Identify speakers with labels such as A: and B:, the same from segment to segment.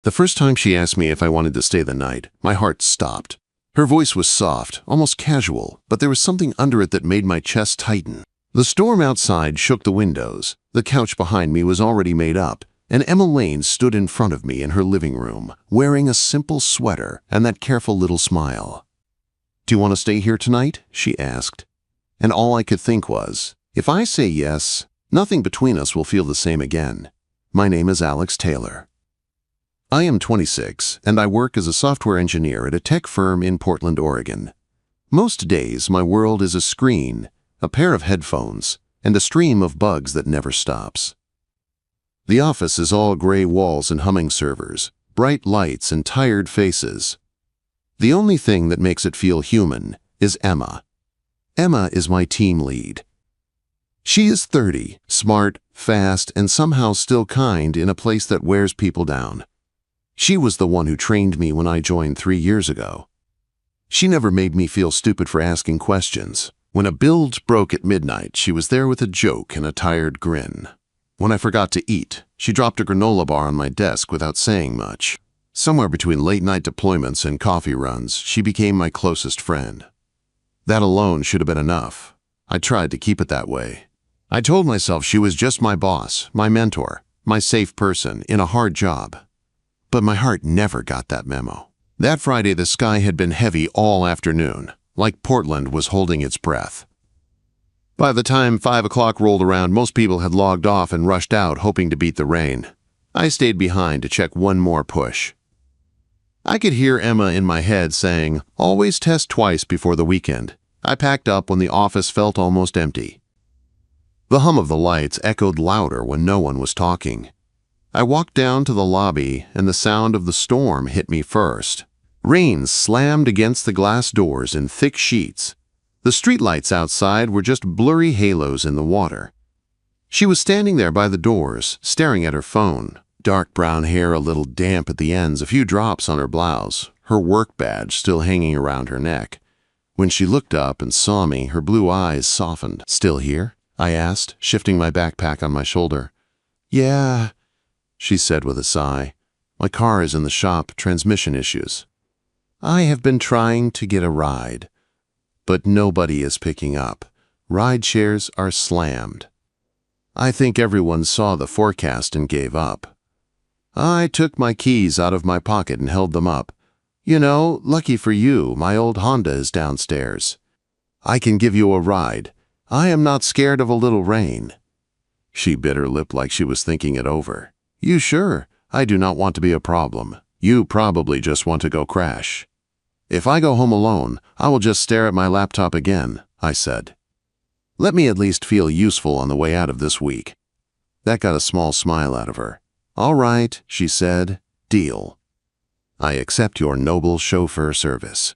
A: The first time she asked me if I wanted to stay the night, my heart stopped. Her voice was soft, almost casual, but there was something under it that made my chest tighten. The storm outside shook the windows. The couch behind me was already made up, and Emma Lane stood in front of me in her living room, wearing a simple sweater and that careful little smile. "Do you want to stay here tonight?" she asked. And all I could think was, if I say yes, nothing between us will feel the same again. My name is Alex Taylor. I am 26, and I work as a software engineer at a tech firm in Portland, Oregon. Most days, my world is a screen, a pair of headphones, and a stream of bugs that never stops. The office is all gray walls and humming servers, bright lights and tired faces. The only thing that makes it feel human is Emma. Emma is my team lead. She is 30, smart, fast, and somehow still kind in a place that wears people down. She was the one who trained me when I joined 3 years ago. She never made me feel stupid for asking questions. When a build broke at midnight, she was there with a joke and a tired grin. When I forgot to eat, she dropped a granola bar on my desk without saying much. Somewhere between late-night deployments and coffee runs, she became my closest friend. That alone should have been enough. I tried to keep it that way. I told myself she was just my boss, my mentor, my safe person in a hard job. But my heart never got that memo. That Friday, the sky had been heavy all afternoon, like Portland was holding its breath. By the time 5 o'clock rolled around, most people had logged off and rushed out, hoping to beat the rain. I stayed behind to check one more push. I could hear Emma in my head saying, "Always test twice before the weekend." I packed up when the office felt almost empty. The hum of the lights echoed louder when no one was talking. I walked down to the lobby, and the sound of the storm hit me first. Rain slammed against the glass doors in thick sheets. The streetlights outside were just blurry halos in the water. She was standing there by the doors, staring at her phone. Dark brown hair a little damp at the ends, a few drops on her blouse, her work badge still hanging around her neck. When she looked up and saw me, her blue eyes softened. "Still here?" I asked, shifting my backpack on my shoulder. "Yeah," she said with a sigh. "My car is in the shop, transmission issues. I have been trying to get a ride, but nobody is picking up. Ride shares are slammed. I think everyone saw the forecast and gave up." I took my keys out of my pocket and held them up. "You know, lucky for you, my old Honda is downstairs. I can give you a ride. I am not scared of a little rain." She bit her lip like she was thinking it over. "You sure? I do not want to be a problem. You probably just want to go crash." "If I go home alone, I will just stare at my laptop again," I said. "Let me at least feel useful on the way out of this week." That got a small smile out of her. "All right," she said. "Deal. I accept your noble chauffeur service."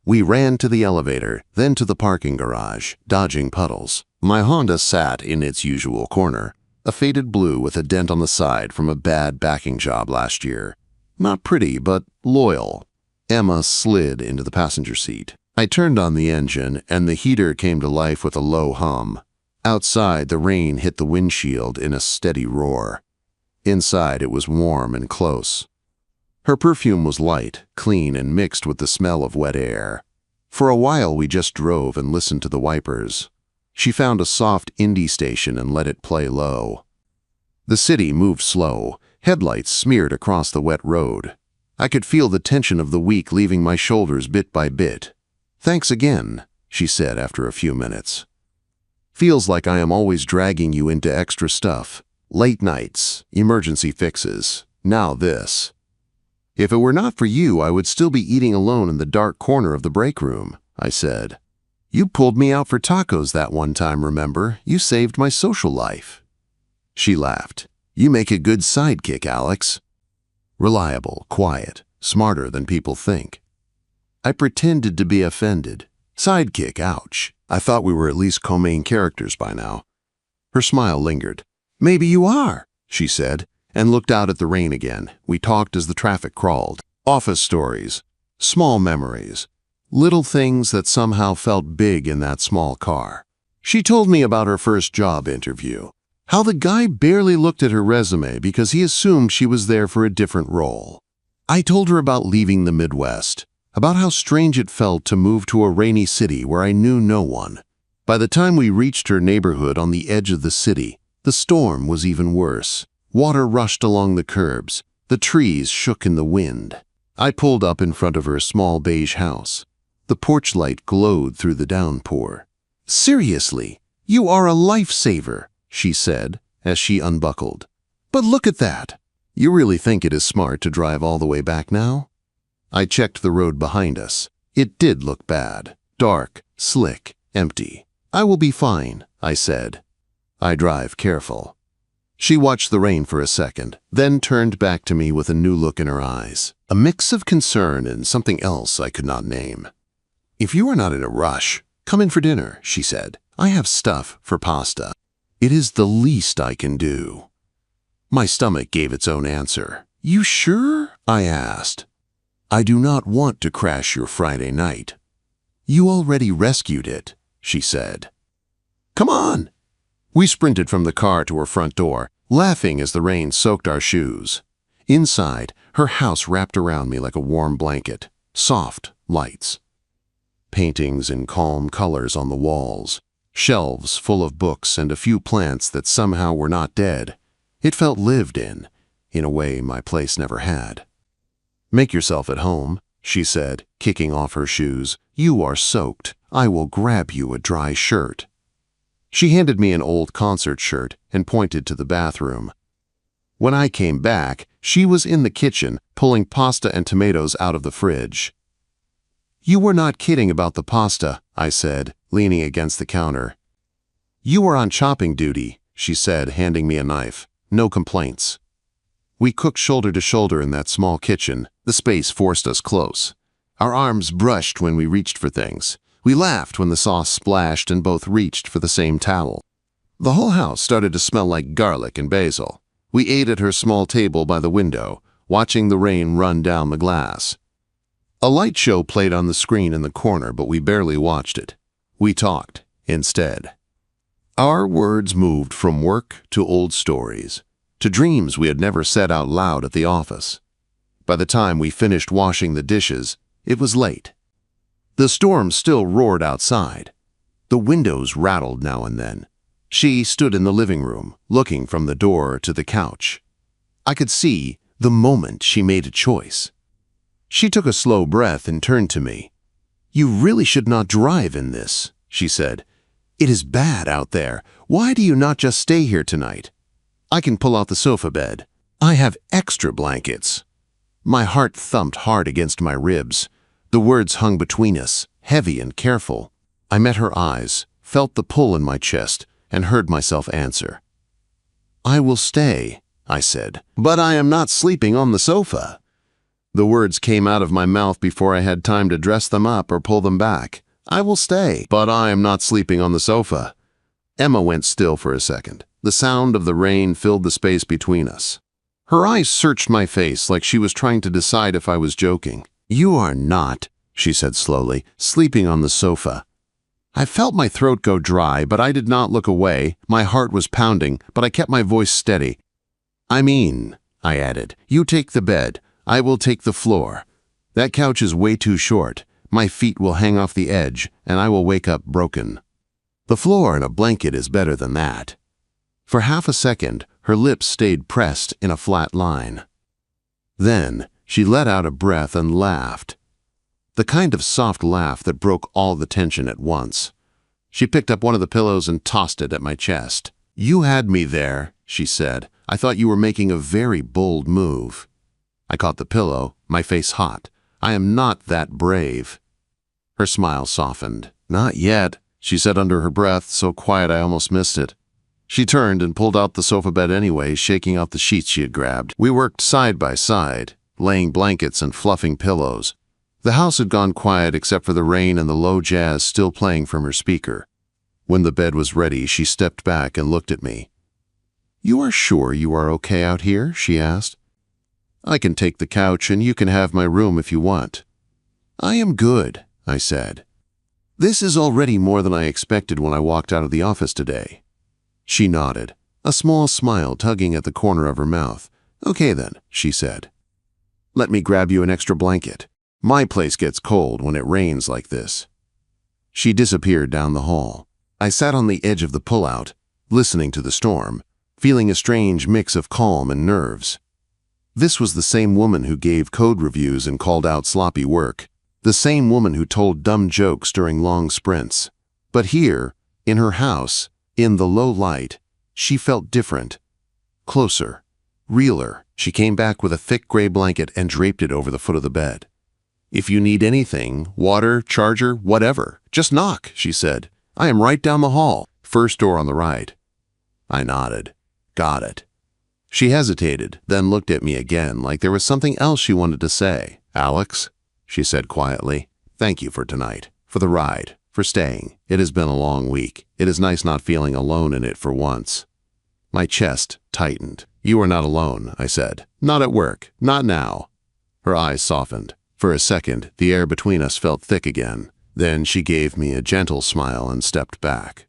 A: We ran to the elevator, then to the parking garage, dodging puddles. My Honda sat in its usual corner, a faded blue with a dent on the side from a bad backing job last year. Not pretty, but loyal. Emma slid into the passenger seat. I turned on the engine, and the heater came to life with a low hum. Outside, the rain hit the windshield in a steady roar. Inside, it was warm and close. Her perfume was light, clean, and mixed with the smell of wet air. For a while, we just drove and listened to the wipers. She found a soft indie station and let it play low. The city moved slow, headlights smeared across the wet road. I could feel the tension of the week leaving my shoulders bit by bit. "Thanks again," she said after a few minutes. "Feels like I am always dragging you into extra stuff. Late nights, emergency fixes, now this. If it were not for you, I would still be eating alone in the dark corner of the break room," I said. "You pulled me out for tacos that one time, remember? You saved my social life." She laughed. "You make a good sidekick, Alex. Reliable, quiet, smarter than people think." I pretended to be offended. Sidekick, ouch. I thought we were at least co-main characters by now. Her smile lingered. "Maybe you are," she said, and looked out at the rain again. We talked as the traffic crawled. Office stories, small memories, little things that somehow felt big in that small car. She told me about her first job interview. How the guy barely looked at her resume because he assumed she was there for a different role. I told her about leaving the Midwest, about how strange it felt to move to a rainy city where I knew no one. By the time we reached her neighborhood on the edge of the city, the storm was even worse. Water rushed along the curbs. The trees shook in the wind. I pulled up in front of her small beige house. The porch light glowed through the downpour. "Seriously, you are a lifesaver," she said as she unbuckled. "But look at that. You really think it is smart to drive all the way back now?" I checked the road behind us. It did look bad. Dark, slick, empty. "I will be fine," I said. "I drive careful." She watched the rain for a second, then turned back to me with a new look in her eyes. A mix of concern and something else I could not name. "If you are not in a rush, come in for dinner," she said. "I have stuff for pasta. It is the least I can do." My stomach gave its own answer. "You sure?" I asked. "I do not want to crash your Friday night." "You already rescued it," she said. "Come on!" We sprinted from the car to her front door, laughing as the rain soaked our shoes. Inside, her house wrapped around me like a warm blanket. Soft lights. Paintings in calm colors on the walls. Shelves full of books and a few plants that somehow were not dead. It felt lived in a way my place never had. "Make yourself at home," she said, kicking off her shoes. "You are soaked. I will grab you a dry shirt." She handed me an old concert shirt and pointed to the bathroom. When I came back, she was in the kitchen, pulling pasta and tomatoes out of the fridge. "You were not kidding about the pasta," I said, leaning against the counter. "You were on chopping duty," she said, handing me a knife. "No complaints." We cooked shoulder to shoulder in that small kitchen. The space forced us close. Our arms brushed when we reached for things. We laughed when the sauce splashed and both reached for the same towel. The whole house started to smell like garlic and basil. We ate at her small table by the window, watching the rain run down the glass. A light show played on the screen in the corner, but we barely watched it. We talked instead. Our words moved from work to old stories, to dreams we had never said out loud at the office. By the time we finished washing the dishes, it was late. The storm still roared outside. The windows rattled now and then. She stood in the living room, looking from the door to the couch. I could see the moment she made a choice. She took a slow breath and turned to me. "You really should not drive in this," she said. "It is bad out there. Why do you not just stay here tonight? I can pull out the sofa bed. I have extra blankets." My heart thumped hard against my ribs. The words hung between us, heavy and careful. I met her eyes, felt the pull in my chest, and heard myself answer. "I will stay," I said, "but I am not sleeping on the sofa." The words came out of my mouth before I had time to dress them up or pull them back. "I will stay, but I am not sleeping on the sofa." Emma went still for a second. The sound of the rain filled the space between us. Her eyes searched my face like she was trying to decide if I was joking. "You are not," she said slowly, "sleeping on the sofa." I felt my throat go dry, but I did not look away. My heart was pounding, but I kept my voice steady. "I mean," I added, "you take the bed. I will take the floor. That couch is way too short. My feet will hang off the edge, and I will wake up broken. The floor and a blanket is better than that." For half a second, her lips stayed pressed in a flat line. Then she let out a breath and laughed. The kind of soft laugh that broke all the tension at once. She picked up one of the pillows and tossed it at my chest. "You had me there," she said. "I thought you were making a very bold move." I caught the pillow, my face hot. "I am not that brave." Her smile softened. "Not yet," she said under her breath, so quiet I almost missed it. She turned and pulled out the sofa bed anyway, shaking out the sheets she had grabbed. We worked side by side, laying blankets and fluffing pillows. The house had gone quiet except for the rain and the low jazz still playing from her speaker. When the bed was ready, she stepped back and looked at me. "You are sure you are okay out here?" she asked. "I can take the couch and you can have my room if you want." "I am good," I said. "This is already more than I expected when I walked out of the office today." She nodded. a small smile tugging at the corner of her mouth. "Okay then," she said. "Let me grab you an extra blanket. My place gets cold when it rains like this." She disappeared down the hall. I sat on the edge of the pullout, listening to the storm, feeling a strange mix of calm and nerves. This was the same woman who gave code reviews and called out sloppy work, the same woman who told dumb jokes during long sprints. But here, in her house, in the low light, she felt different, closer, realer. She came back with a thick gray blanket and draped it over the foot of the bed. "If you need anything, water, charger, whatever, just knock," she said. "I am right down the hall, first door on the right." I nodded. Got it. She hesitated, then looked at me again like there was something else she wanted to say. "Alex," she said quietly, "thank you for tonight, for the ride, for staying. It has been a long week. It is nice not feeling alone in it for once." My chest tightened. "You are not alone," I said. "Not at work. Not now." Her eyes softened. For a second, the air between us felt thick again. Then she gave me a gentle smile and stepped back.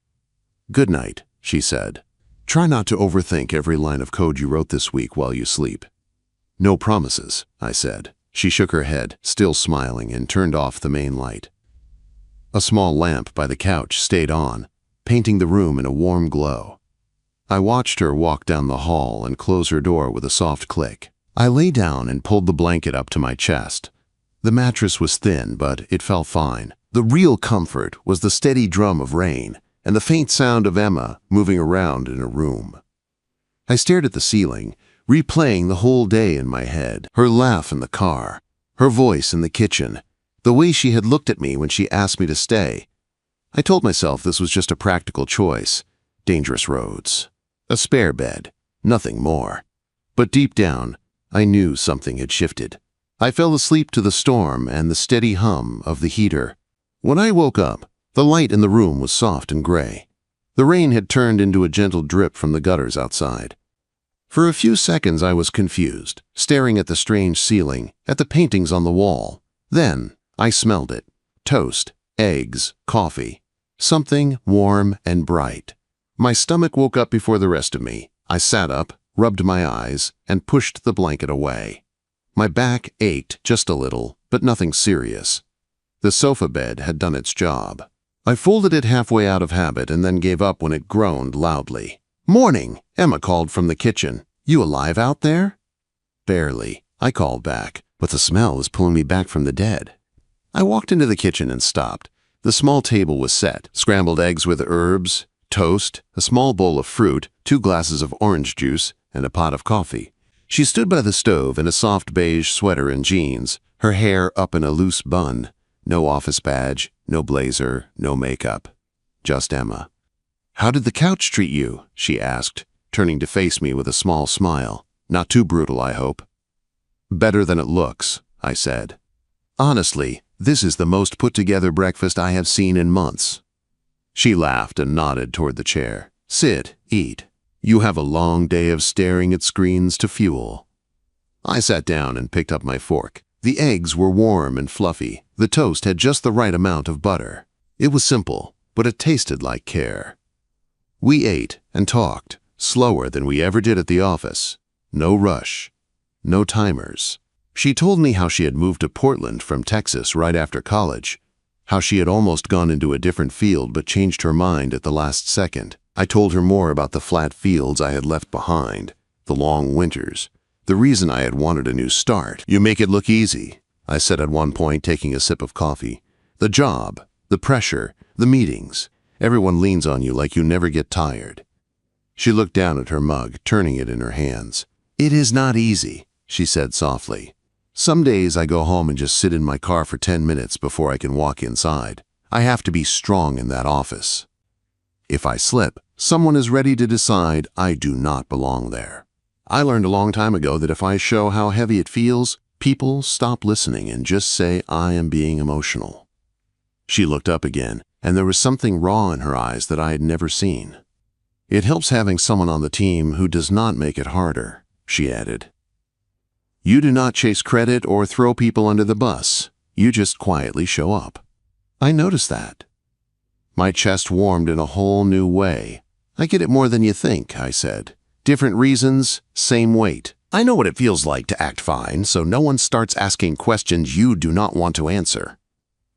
A: "Good night," she said. "Try not to overthink every line of code you wrote this week while you sleep." "No promises," I said. She shook her head, still smiling, and turned off the main light. A small lamp by the couch stayed on, painting the room in a warm glow. I watched her walk down the hall and close her door with a soft click. I lay down and pulled the blanket up to my chest. The mattress was thin, but it felt fine. The real comfort was the steady drum of rain and the faint sound of Emma moving around in her room. I stared at the ceiling, replaying the whole day in my head. Her laugh in the car, her voice in the kitchen, the way she had looked at me when she asked me to stay. I told myself this was just a practical choice. Dangerous roads. A spare bed. Nothing more. But deep down, I knew something had shifted. I fell asleep to the storm and the steady hum of the heater. When I woke up, the light in the room was soft and gray. The rain had turned into a gentle drip from the gutters outside. For a few seconds I was confused, staring at the strange ceiling, at the paintings on the wall. Then I smelled it. Toast, eggs, coffee. Something warm and bright. My stomach woke up before the rest of me. I sat up, rubbed my eyes, and pushed the blanket away. My back ached just a little, but nothing serious. The sofa bed had done its job. I folded it halfway out of habit and then gave up when it groaned loudly. "Morning," Emma called from the kitchen. "You alive out there?" "Barely," I called back, but the smell was pulling me back from the dead. I walked into the kitchen and stopped. The small table was set, scrambled eggs with herbs, toast, a small bowl of fruit, 2 glasses of orange juice, and a pot of coffee. She stood by the stove in a soft beige sweater and jeans, her hair up in a loose bun. No office badge, no blazer, no makeup. Just Emma. "How did the couch treat you?" she asked, turning to face me with a small smile. "Not too brutal, I hope." "Better than it looks," I said. "Honestly, this is the most put-together breakfast I have seen in months." She laughed and nodded toward the chair. "Sit, eat. You have a long day of staring at screens to fuel." I sat down and picked up my fork. The eggs were warm and fluffy. The toast had just the right amount of butter. It was simple, but it tasted like care. We ate and talked, slower than we ever did at the office. No rush. No timers. She told me how she had moved to Portland from Texas right after college, how she had almost gone into a different field but changed her mind at the last second. I told her more about the flat fields I had left behind, the long winters, the reason I had wanted a new start. "You make it look easy," I said at one point, taking a sip of coffee. "The job, the pressure, the meetings. Everyone leans on you like you never get tired." She looked down at her mug, turning it in her hands. "It is not easy," she said softly. "Some days I go home and just sit in my car for 10 minutes before I can walk inside. I have to be strong in that office. If I slip, someone is ready to decide I do not belong there. I learned a long time ago that if I show how heavy it feels, people stop listening and just say I am being emotional." She looked up again, and there was something raw in her eyes that I had never seen. "It helps having someone on the team who does not make it harder," she added. "You do not chase credit or throw people under the bus. You just quietly show up." I noticed that. My chest warmed in a whole new way. I get it more than you think, I said. Different reasons, same weight. I know what it feels like to act fine, so no one starts asking questions you do not want to answer.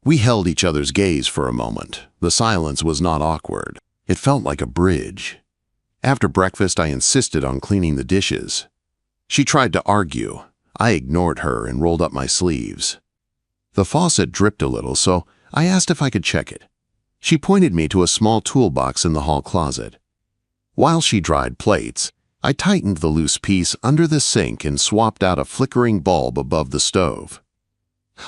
A: We held each other's gaze for a moment. The silence was not awkward. It felt like a bridge. After breakfast, I insisted on cleaning the dishes. She tried to argue. I ignored her and rolled up my sleeves. The faucet dripped a little, so I asked if I could check it. She pointed me to a small toolbox in the hall closet. While she dried plates, I tightened the loose piece under the sink and swapped out a flickering bulb above the stove.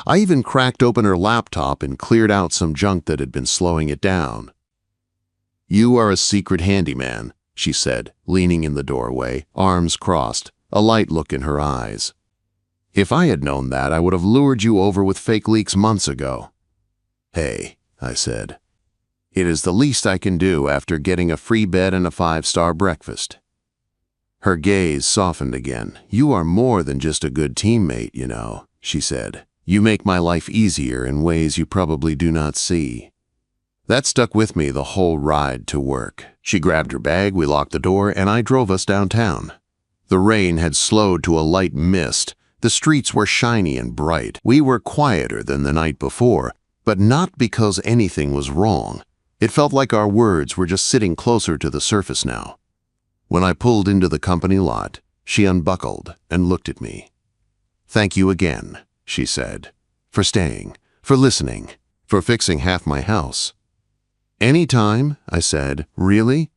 A: I even cracked open her laptop and cleared out some junk that had been slowing it down. "You are a secret handyman," she said, leaning in the doorway, arms crossed, a light look in her eyes. "If I had known that, I would have lured you over with fake leaks months ago." "Hey," I said. "It is the least I can do after getting a free bed and a 5-star breakfast." Her gaze softened again. "You are more than just a good teammate, you know," she said. "You make my life easier in ways you probably do not see." That stuck with me the whole ride to work. She grabbed her bag, we locked the door, and I drove us downtown. The rain had slowed to a light mist. The streets were shiny and bright. We were quieter than the night before, but not because anything was wrong. It felt like our words were just sitting closer to the surface now. When I pulled into the company lot, she unbuckled and looked at me. "Thank you again," she said, "for staying, for listening, for fixing half my house." "Anytime," I said. "Really?"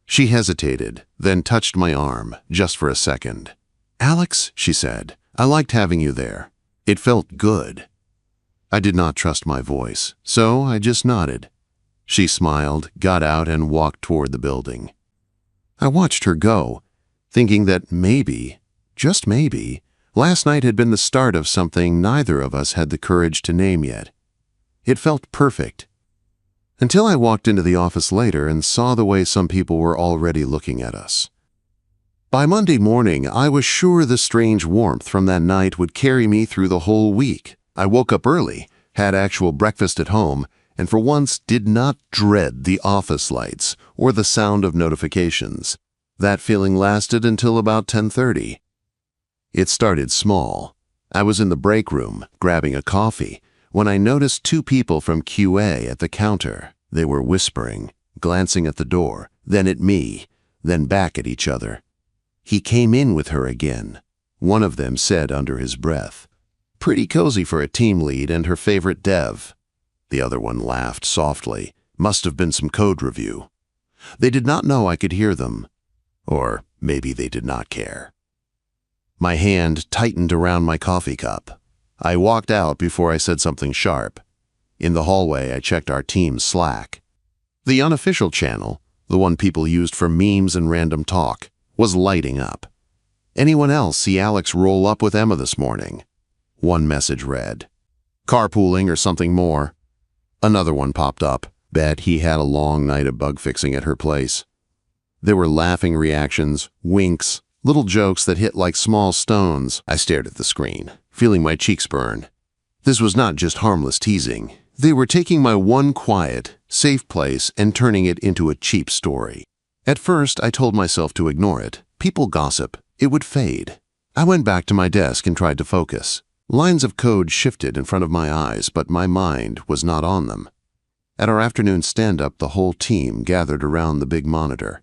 A: She hesitated, then touched my arm, just for a second. "Alex," she said, "I liked having you there. It felt good." I did not trust my voice, so I just nodded. She smiled, got out, and walked toward the building. I watched her go, thinking that maybe, just maybe, last night had been the start of something neither of us had the courage to name yet. It felt perfect. Until I walked into the office later and saw the way some people were already looking at us. By Monday morning, I was sure the strange warmth from that night would carry me through the whole week. I woke up early, had actual breakfast at home, and for once did not dread the office lights or the sound of notifications. That feeling lasted until about 10:30. It started small. I was in the break room, grabbing a coffee, when I noticed 2 people from QA at the counter. They were whispering, glancing at the door, then at me, then back at each other. "He came in with her again," one of them said under his breath. "Pretty cozy for a team lead and her favorite dev." The other one laughed softly. Must have been some code review. They did not know I could hear them. Or maybe they did not care. My hand tightened around my coffee cup. I walked out before I said something sharp. In the hallway, I checked our team's Slack. The unofficial channel, the one people used for memes and random talk, was lighting up. "Anyone else see Alex roll up with Emma this morning?" One message read. "Carpooling or something more." Another one popped up. "Bet he had a long night of bug fixing at her place." There were laughing reactions, winks, little jokes that hit like small stones. I stared at the screen, feeling my cheeks burn. This was not just harmless teasing. They were taking my one quiet, safe place and turning it into a cheap story. At first, I told myself to ignore it. People gossip. It would fade. I went back to my desk and tried to focus. Lines of code shifted in front of my eyes, but my mind was not on them. At our afternoon stand-up, the whole team gathered around the big monitor.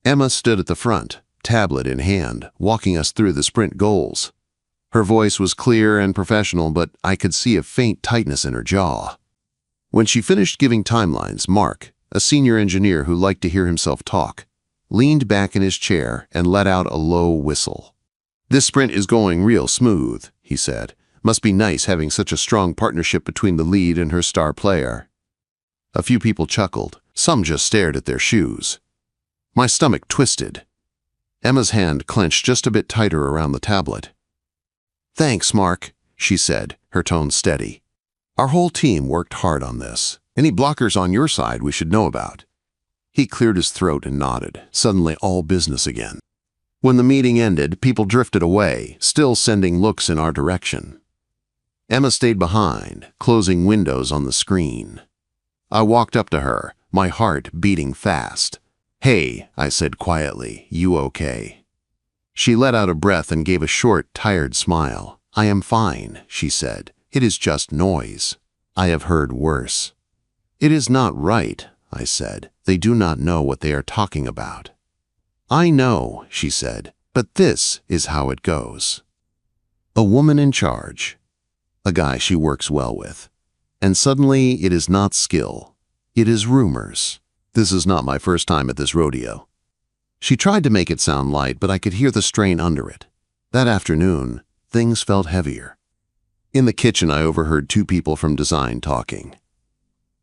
A: Emma stood at the front, tablet in hand, walking us through the sprint goals. Her voice was clear and professional, but I could see a faint tightness in her jaw. When she finished giving timelines, Mark, a senior engineer who liked to hear himself talk, leaned back in his chair and let out a low whistle. "This sprint is going real smooth," he said. "Must be nice having such a strong partnership between the lead and her star player." A few people chuckled. Some just stared at their shoes. My stomach twisted. Emma's hand clenched just a bit tighter around the tablet. "Thanks, Mark," she said, her tone steady. "Our whole team worked hard on this. Any blockers on your side we should know about?" He cleared his throat and nodded, suddenly all business again. When the meeting ended, people drifted away, still sending looks in our direction. Emma stayed behind, closing windows on the screen. I walked up to her, my heart beating fast. "Hey," I said quietly, "you okay?" She let out a breath and gave a short, tired smile. "I am fine," she said. "It is just noise. I have heard worse." "It is not right," I said. "They do not know what they are talking about." "I know," she said, "but this is how it goes." A woman in charge. A guy she works well with. And suddenly it is not skill. It is rumors. This is not my first time at this rodeo. She tried to make it sound light, but I could hear the strain under it. That afternoon, things felt heavier. In the kitchen, I overheard two people from design talking.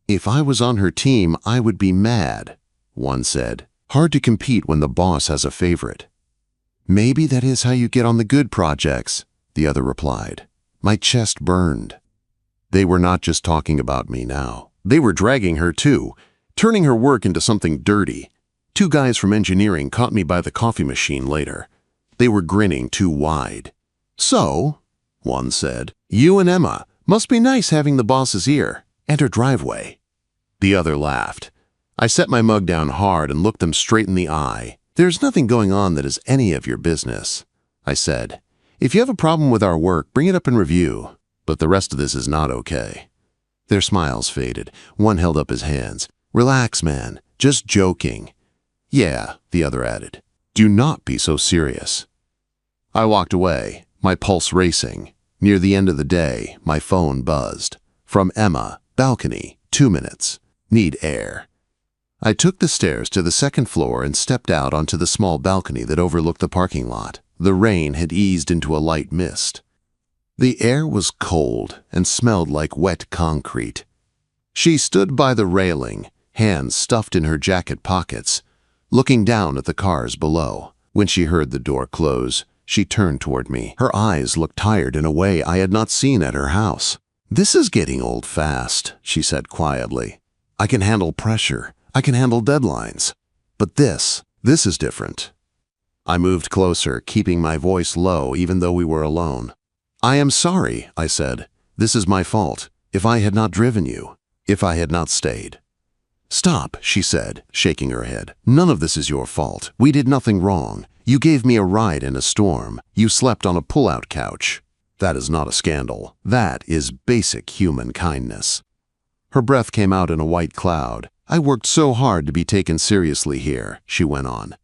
A: "If I was on her team, I would be mad," one said. "Hard to compete when the boss has a favorite." "Maybe that is how you get on the good projects," the other replied. My chest burned. They were not just talking about me now. They were dragging her too, turning her work into something dirty. Two guys from engineering caught me by the coffee machine later. They were grinning too wide. "So," one said, "you and Emma must be nice having the boss's ear and her driveway." The other laughed. I set my mug down hard and looked them straight in the eye. "There's nothing going on that is any of your business," I said. "If you have a problem with our work, bring it up in review. But the rest of this is not okay." Their smiles faded. One held up his hands. "Relax, man. Just joking." "Yeah," the other added. "Do not be so serious." I walked away, my pulse racing. Near the end of the day, my phone buzzed. From Emma, balcony, 2 minutes. Need air. I took the stairs to the second floor and stepped out onto the small balcony that overlooked the parking lot. The rain had eased into a light mist. The air was cold and smelled like wet concrete. She stood by the railing, hands stuffed in her jacket pockets, looking down at the cars below. When she heard the door close, she turned toward me. Her eyes looked tired in a way I had not seen at her house. "This is getting old fast," she said quietly. "I can handle pressure. I can handle deadlines. But this is different." I moved closer, keeping my voice low even though we were alone. "I am sorry," I said. "This is my fault. If I had not driven you, if I had not stayed." "Stop," she said, shaking her head. "None of this is your fault. We did nothing wrong. You gave me a ride in a storm. You slept on a pull-out couch. That is not a scandal. That is basic human kindness." Her breath came out in a white cloud. "I worked so hard to be taken seriously here," she went on.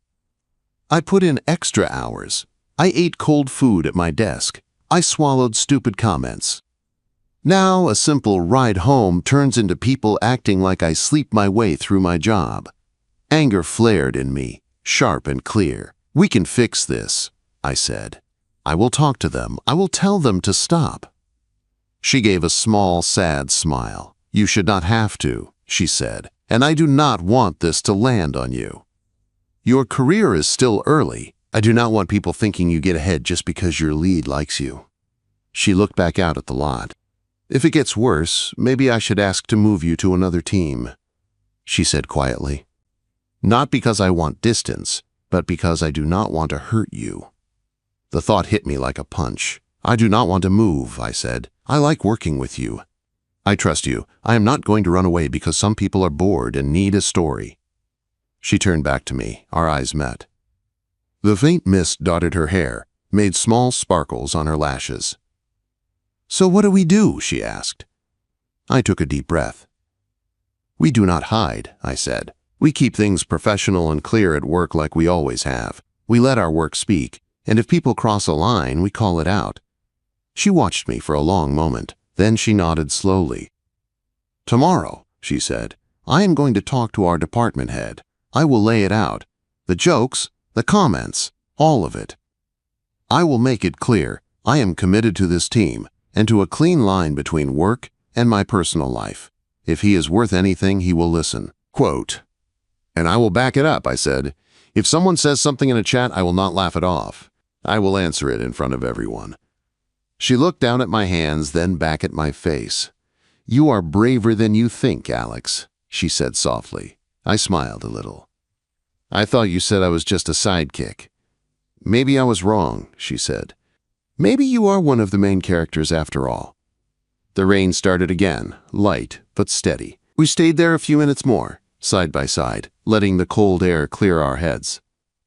A: "I put in extra hours. I ate cold food at my desk. I swallowed stupid comments. Now a simple ride home turns into people acting like I sleep my way through my job." Anger flared in me, sharp and clear. "We can fix this," I said. "I will talk to them. I will tell them to stop." She gave a small, sad smile. "You should not have to," she said, "and I do not want this to land on you. Your career is still early. I do not want people thinking you get ahead just because your lead likes you." She looked back out at the lot. "If it gets worse, maybe I should ask to move you to another team," she said quietly. "Not because I want distance, but because I do not want to hurt you." The thought hit me like a punch. "I do not want to move," I said. "I like working with you. I trust you. I am not going to run away because some people are bored and need a story." She turned back to me. Our eyes met. The faint mist dotted her hair, made small sparkles on her lashes. "So what do we do?" she asked. I took a deep breath. "We do not hide," I said. "We keep things professional and clear at work like we always have. We let our work speak, and if people cross a line, we call it out." She watched me for a long moment. Then she nodded slowly. "Tomorrow," she said, "I am going to talk to our department head. I will lay it out. The jokes, the comments, all of it. I will make it clear I am committed to this team and to a clean line between work and my personal life. If he is worth anything, he will listen." Quote, "And I will back it up," I said. "If someone says something in a chat, I will not laugh it off. I will answer it in front of everyone." She looked down at my hands, then back at my face. "You are braver than you think, Alex," she said softly. I smiled a little. "I thought you said I was just a sidekick." "Maybe I was wrong," she said. "Maybe you are one of the main characters after all." The rain started again, light but steady. We stayed there a few minutes more, side by side, letting the cold air clear our heads.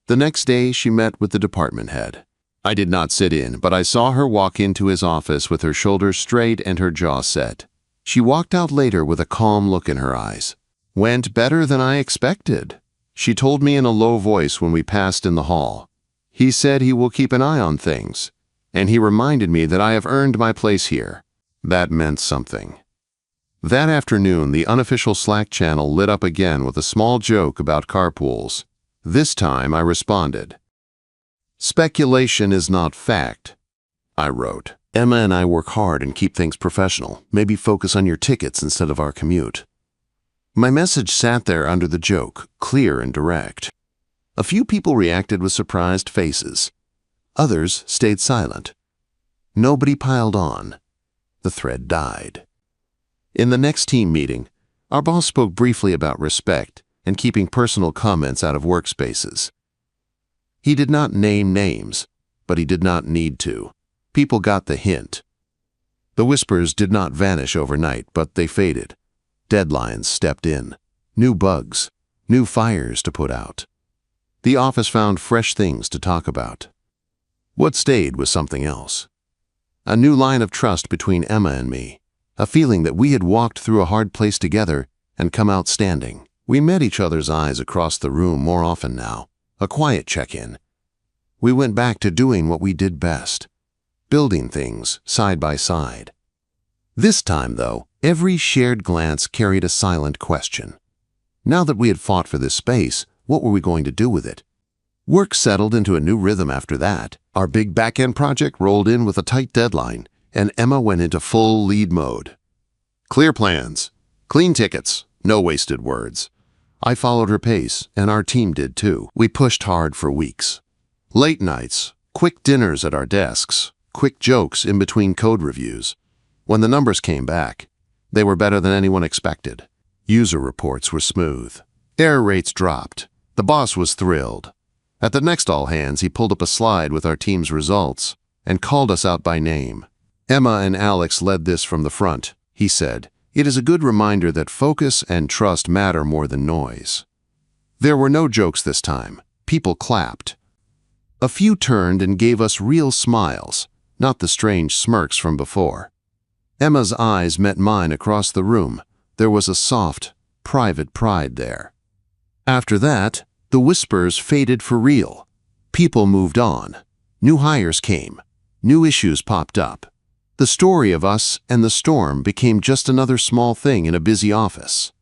A: The next day, she met with the department head. I did not sit in, but I saw her walk into his office with her shoulders straight and her jaw set. She walked out later with a calm look in her eyes. "Went better than I expected," she told me in a low voice when we passed in the hall. "He said he will keep an eye on things, and he reminded me that I have earned my place here." That meant something. That afternoon, the unofficial Slack channel lit up again with a small joke about carpools. This time I responded. "Speculation is not fact," I wrote. "Emma and I work hard and keep things professional. Maybe focus on your tickets instead of our commute." My message sat there under the joke, clear and direct. A few people reacted with surprised faces. Others stayed silent. Nobody piled on. The thread died. In the next team meeting, our boss spoke briefly about respect and keeping personal comments out of workspaces. He did not name names, but he did not need to. People got the hint. The whispers did not vanish overnight, but they faded. Deadlines stepped in. New bugs, new fires to put out. The office found fresh things to talk about. What stayed was something else. A new line of trust between Emma and me. A feeling that we had walked through a hard place together and come out standing. We met each other's eyes across the room more often now. A quiet check-in. We went back to doing what we did best. Building things side by side. This time, though, every shared glance carried a silent question. Now that we had fought for this space, what were we going to do with it? Work settled into a new rhythm after that. Our big back-end project rolled in with a tight deadline, and Emma went into full lead mode. Clear plans, clean tickets, no wasted words. I followed her pace, and our team did too. We pushed hard for weeks. Late nights, quick dinners at our desks, quick jokes in between code reviews. When the numbers came back, they were better than anyone expected. User reports were smooth. Error rates dropped. The boss was thrilled. At the next all-hands, he pulled up a slide with our team's results and called us out by name. "Emma and Alex led this from the front," he said. "It is a good reminder that focus and trust matter more than noise." There were no jokes this time. People clapped. A few turned and gave us real smiles, not the strange smirks from before. Emma's eyes met mine across the room. There was a soft, private pride there. After that, the whispers faded for real. People moved on. New hires came. New issues popped up. The story of us and the storm became just another small thing in a busy office.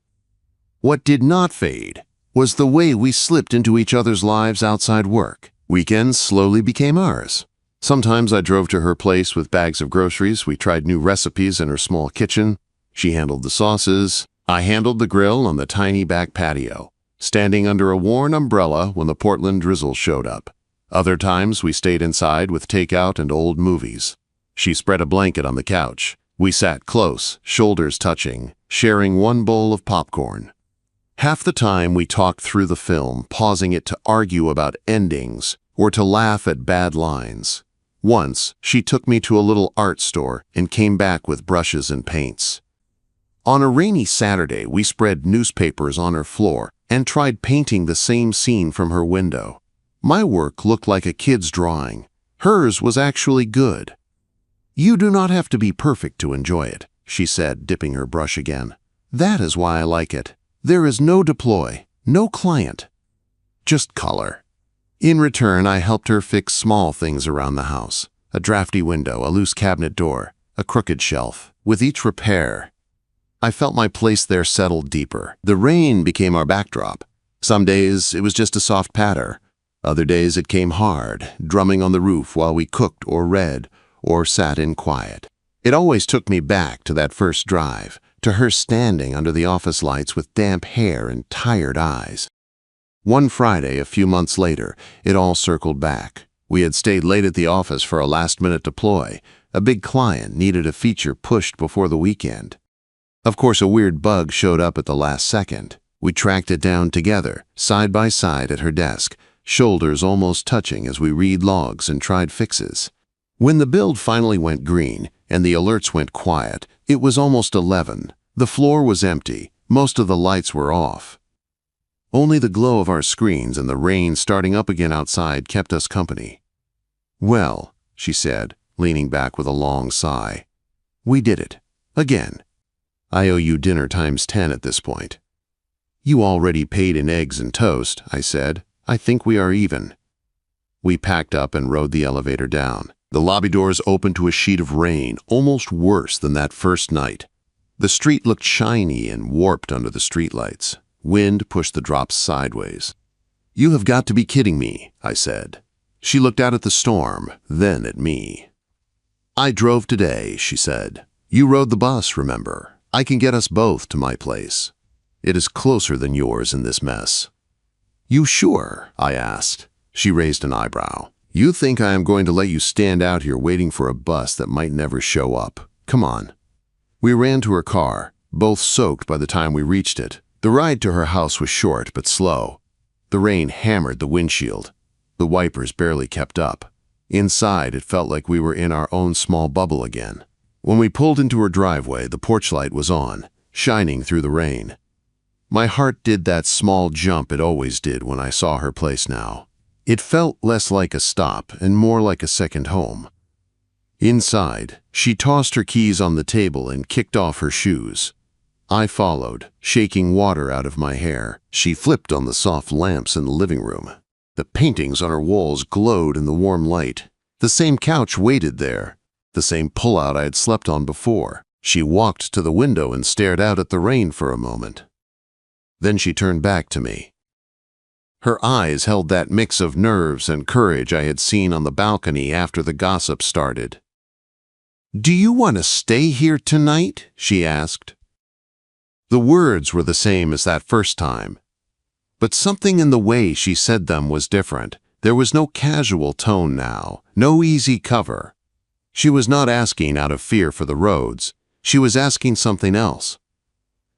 A: What did not fade was the way we slipped into each other's lives outside work. Weekends slowly became ours. Sometimes I drove to her place with bags of groceries. We tried new recipes in her small kitchen. She handled the sauces. I handled the grill on the tiny back patio, standing under a worn umbrella when the Portland drizzle showed up. Other times we stayed inside with takeout and old movies. She spread a blanket on the couch. We sat close, shoulders touching, sharing one bowl of popcorn. Half the time we talked through the film, pausing it to argue about endings or to laugh at bad lines. Once, she took me to a little art store and came back with brushes and paints. On a rainy Saturday, we spread newspapers on her floor and tried painting the same scene from her window. My work looked like a kid's drawing. Hers was actually good. "You do not have to be perfect to enjoy it," she said, dipping her brush again. "That is why I like it. There is no deploy, no client, just color." In return, I helped her fix small things around the house. A drafty window, a loose cabinet door, a crooked shelf. With each repair, I felt my place there settled deeper. The rain became our backdrop. Some days it was just a soft patter. Other days it came hard, drumming on the roof while we cooked or read or sat in quiet. It always took me back to that first drive, to her standing under the office lights with damp hair and tired eyes. One Friday, a few months later, it all circled back. We had stayed late at the office for a last-minute deploy. A big client needed a feature pushed before the weekend. Of course, a weird bug showed up at the last second. We tracked it down together, side by side at her desk, shoulders almost touching as we read logs and tried fixes. When the build finally went green and the alerts went quiet, it was almost 11. The floor was empty. Most of the lights were off. Only the glow of our screens and the rain starting up again outside kept us company. "Well," she said, leaning back with a long sigh, "we did it. Again. I owe you dinner times 10 at this point." "You already paid in eggs and toast," I said. "I think we are even." We packed up and rode the elevator down. The lobby doors opened to a sheet of rain, almost worse than that first night. The street looked shiny and warped under the streetlights. Wind pushed the drops sideways. "You have got to be kidding me," I said. She looked out at the storm, then at me. "I drove today," she said. "You rode the bus, remember? I can get us both to my place. It is closer than yours in this mess." "You sure?" I asked. She raised an eyebrow. "You think I am going to let you stand out here waiting for a bus that might never show up? Come on." We ran to her car, both soaked by the time we reached it. The ride to her house was short but slow. The rain hammered the windshield. The wipers barely kept up. Inside, it felt like we were in our own small bubble again. When we pulled into her driveway, the porch light was on, shining through the rain. My heart did that small jump it always did when I saw her place now. It felt less like a stop and more like a second home. Inside, she tossed her keys on the table and kicked off her shoes. I followed, shaking water out of my hair. She flipped on the soft lamps in the living room. The paintings on her walls glowed in the warm light. The same couch waited there, the same pullout I had slept on before. She walked to the window and stared out at the rain for a moment. Then she turned back to me. Her eyes held that mix of nerves and courage I had seen on the balcony after the gossip started. "Do you want to stay here tonight?" she asked. The words were the same as that first time, but something in the way she said them was different. There was no casual tone now, no easy cover. She was not asking out of fear for the roads. She was asking something else.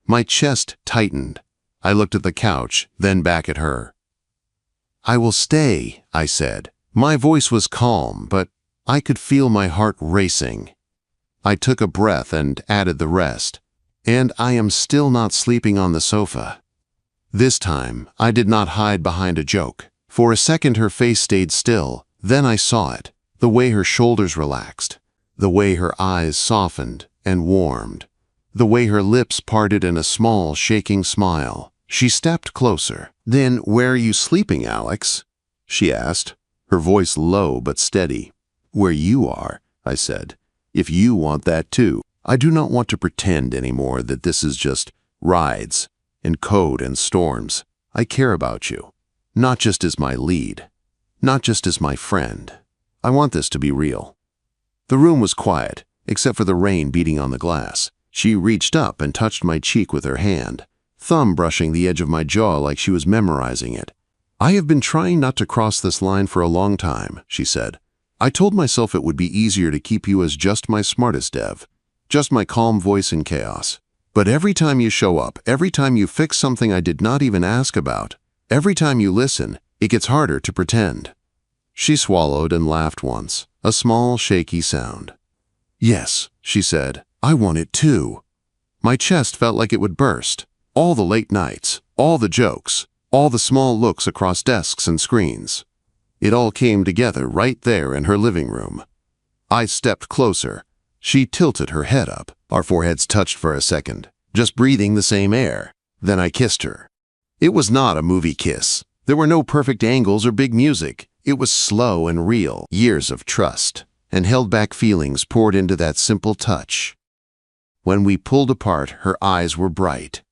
A: My chest tightened. I looked at the couch, then back at her. "I will stay," I said. My voice was calm, but I could feel my heart racing. I took a breath and added the rest. "And I am still not sleeping on the sofa." This time, I did not hide behind a joke. For a second her face stayed still, then I saw it, the way her shoulders relaxed, the way her eyes softened and warmed, the way her lips parted in a small, shaking smile. She stepped closer. "Then where are you sleeping, Alex?" she asked, her voice low but steady. "Where you are," I said, "if you want that too. I do not want to pretend anymore that this is just rides and code and storms. I care about you, not just as my lead, not just as my friend. I want this to be real." The room was quiet, except for the rain beating on the glass. She reached up and touched my cheek with her hand, thumb brushing the edge of my jaw like she was memorizing it. "I have been trying not to cross this line for a long time," she said. "I told myself it would be easier to keep you as just my smartest dev, just my calm voice in chaos. But every time you show up, every time you fix something I did not even ask about, every time you listen, it gets harder to pretend." She swallowed and laughed once, a small, shaky sound. "Yes," she said, "I want it too." My chest felt like it would burst. All the late nights, all the jokes, all the small looks across desks and screens. It all came together right there in her living room. I stepped closer. She tilted her head up. Our foreheads touched for a second, just breathing the same air. Then I kissed her. It was not a movie kiss. There were no perfect angles or big music. It was slow and real, years of trust, and held back feelings poured into that simple touch. When we pulled apart, her eyes were bright.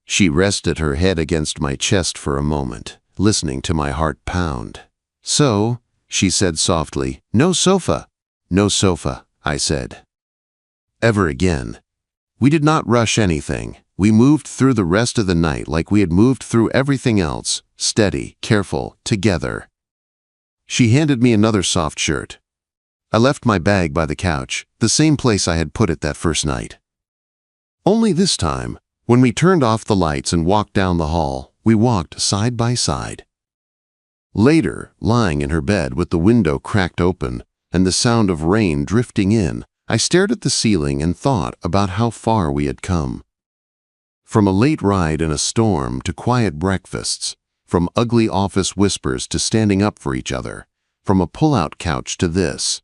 A: She rested her head against my chest for a moment, listening to my heart pound. "So," she said softly, "no sofa." "No sofa," I said. Ever again. We did not rush anything. We moved through the rest of the night like we had moved through everything else, steady, careful, together. She handed me another soft shirt. I left my bag by the couch, the same place I had put it that first night. Only this time, when we turned off the lights and walked down the hall, we walked side by side. Later, lying in her bed with the window cracked open and the sound of rain drifting in, I stared at the ceiling and thought about how far we had come. From a late ride in a storm to quiet breakfasts, from ugly office whispers to standing up for each other, from a pull-out couch to this.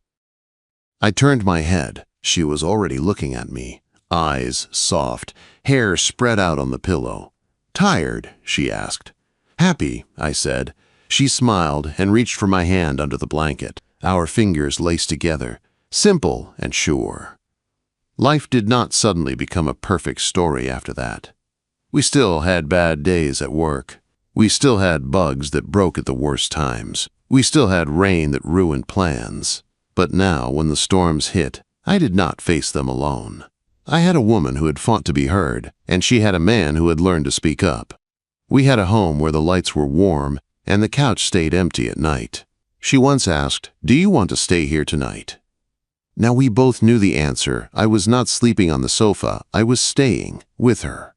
A: I turned my head. She was already looking at me, eyes soft, hair spread out on the pillow. "Tired?" she asked. "Happy," I said. She smiled and reached for my hand under the blanket, our fingers laced together, simple and sure. Life did not suddenly become a perfect story after that. We still had bad days at work. We still had bugs that broke at the worst times. We still had rain that ruined plans. But now, when the storms hit, I did not face them alone. I had a woman who had fought to be heard, and she had a man who had learned to speak up. We had a home where the lights were warm and the couch stayed empty at night. She once asked, "Do you want to stay here tonight?" Now we both knew the answer. I was not sleeping on the sofa. I was staying with her.